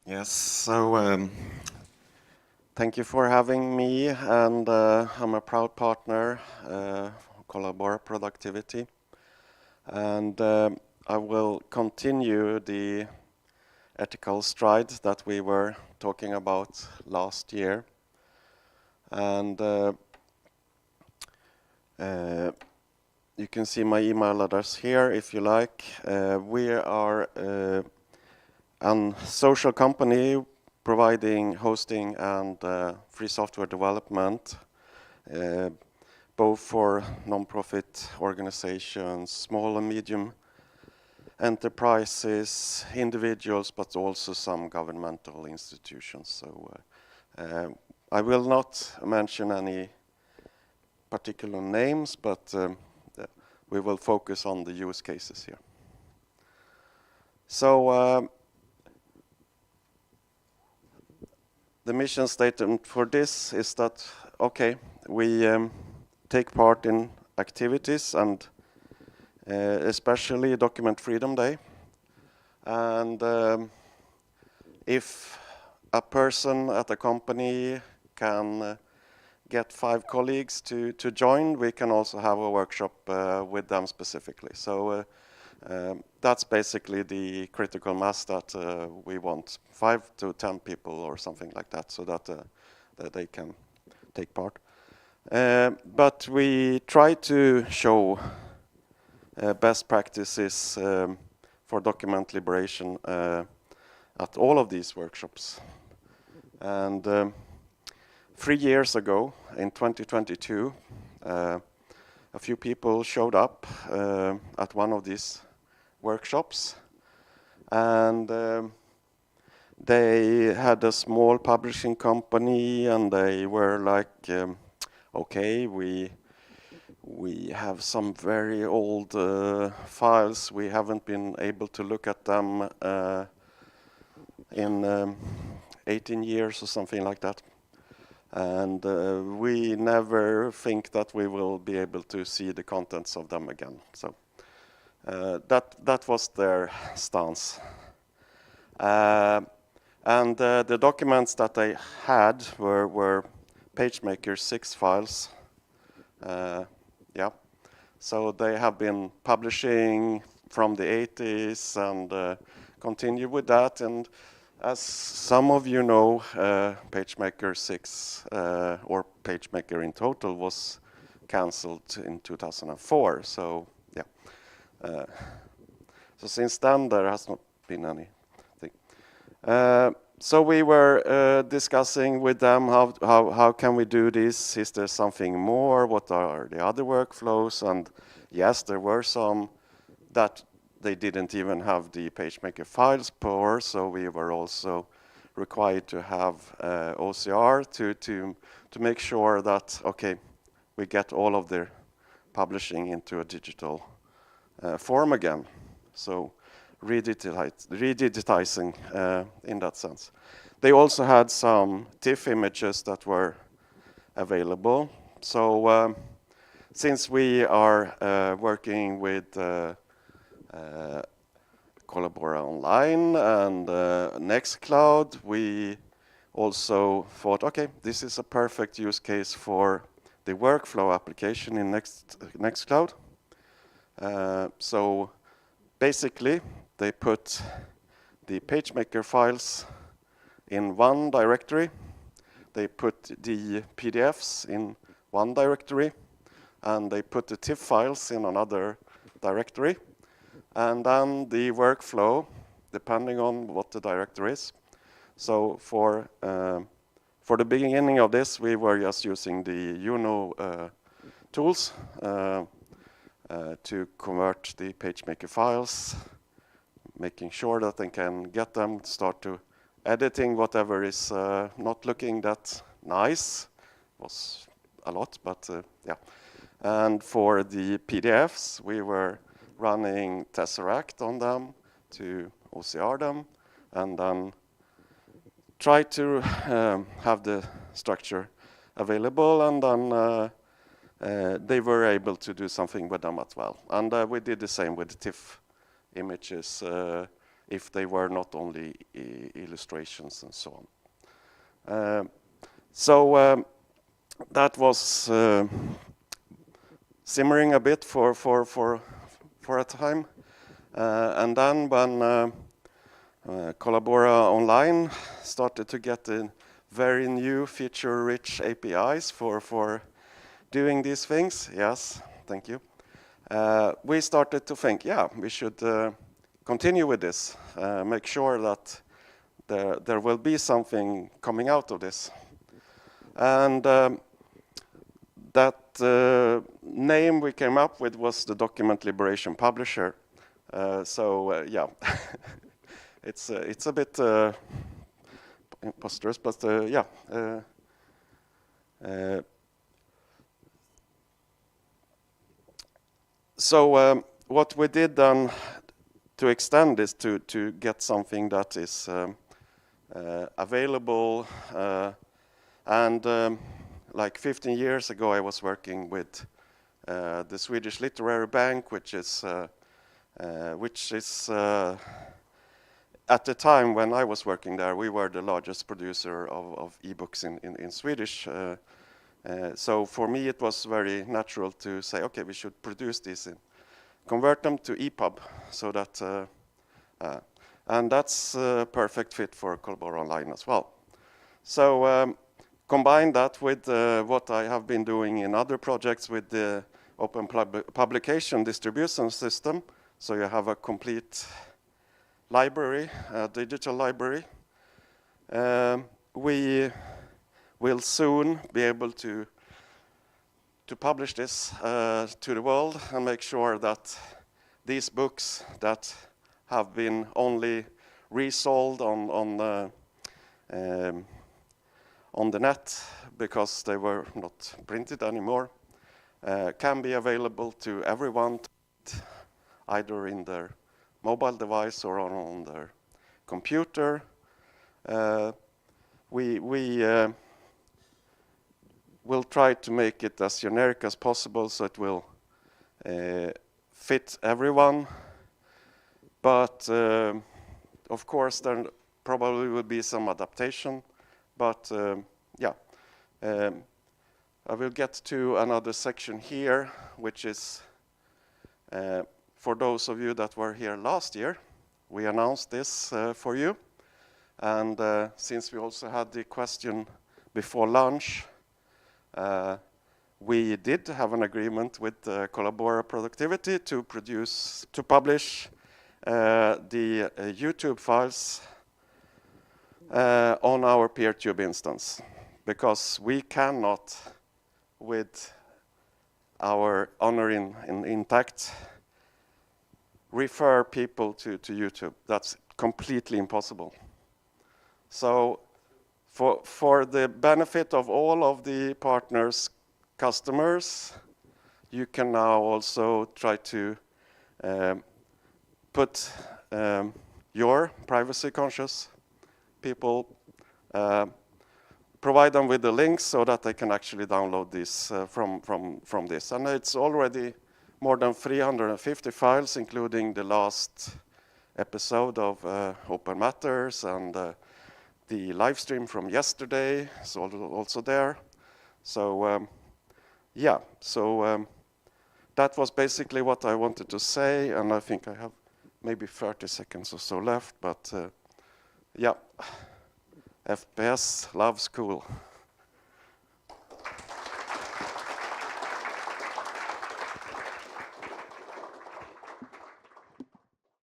Yes, so thank you for having me, and I'm a proud partner, Collabora Productivity, and I will continue the ethical stride that we were talking about last year, and you can see my email address here if you like. We are a social company providing hosting and free software development, both for non-profit organizations, small and medium enterprises, individuals, but also some governmental institutions. So I will not mention any particular names, but we will focus on the use cases here. So the mission statement for this is that, okay, we take part in activities and especially Document Freedom Day. And if a person at a company can get 5 colleagues to join, we can also have a workshop with them specifically. So that's basically the critical mass that we want, 5 to 10 people or something like that, so that they can take part. But we try to show best practices for document liberation at all of these workshops. And 3 years ago, in 2022, a few people showed up at one of these workshops, and they had a small publishing company, and they were like, okay, we have some very old files. We haven't been able to look at them in 18 years or something like that. And we never think that we will be able to see the contents of them again. So that was their stance. And the documents that they had were PageMaker 6 files. Yeah, so they have been publishing from the 80s and continue with that. And as some of you know, PageMaker 6 or PageMaker in total was cancelled in 2004. So yeah, so since then there has not been anything. So we were discussing with them how can we do this? Is there something more? What are the other workflows? And yes, there were some that they didn't even have the PageMaker files for, so we were also required to have OCR to make sure that, okay, we get all of their publishing into a digital form again. So redigitizing in that sense. They also had some TIFF images that were available. So since we are working with Collabora Online and Nextcloud, we also thought, okay, this is a perfect use case for the workflow application in Nextcloud. So basically, they put the PageMaker files in one directory. They put the PDFs in one directory, and they put the TIFF files in another directory. And then the workflow, depending on what the directory is. So for the beginning of this, we were just using the UNO tools to convert the PageMaker files, making sure that they can get them, start to editing whatever is not looking that nice. It was a lot, but yeah. And for the PDFs, we were running Tesseract on them to OCR them, and then try to have the structure available, and then they were able to do something with them as well. And we did the same with the TIFF images if they were not only illustrations and so on. That was simmering a bit for a time, and then when Collabora Online started to get in very new feature-rich APIs for doing these things, yes, thank you. We started to think, yeah, we should continue with this, make sure that there will be something coming out of this. And that name we came up with was the Document Liberation Publisher. Yeah, it's a bit preposterous, but yeah. What we did then to extend this to get something that is available, and like 15 years ago I was working with the Swedish Literary Bank, which is at the time when I was working there, we were the largest producer of ebooks in Swedish. So for me, it was very natural to say, okay, we should produce these and convert them to EPUB, so that, and that's a perfect fit for Collabora Online as well. So combine that with what I have been doing in other projects with the open publication distribution system. So you have a complete library, a digital library. We will soon be able to publish this to the world and make sure that these books that have been only resold on the net because they were not printed anymore can be available to everyone, either in their mobile device or on their computer. We will try to make it as generic as possible so it will fit everyone. But of course, there probably will be some adaptation. But yeah, I will get to another section here, which is for those of you that were here last year. We announced this for you. And since we also had the question before lunch, we did have an agreement with Collabora Productivity to publish the YouTube files on our PeerTube instance, because we cannot, with our honor intact, refer people to YouTube. That's completely impossible. So for the benefit of all of the partners, customers, you can now also try to put your privacy-conscious people, provide them with the links so that they can actually download this from this. And it's already more than 350 files, including the last episode of Open Matters, and the live stream from yesterday is also there. So yeah, so that was basically what I wanted to say, and I think I have maybe 30 seconds or so left, but yeah, FPS loves cool.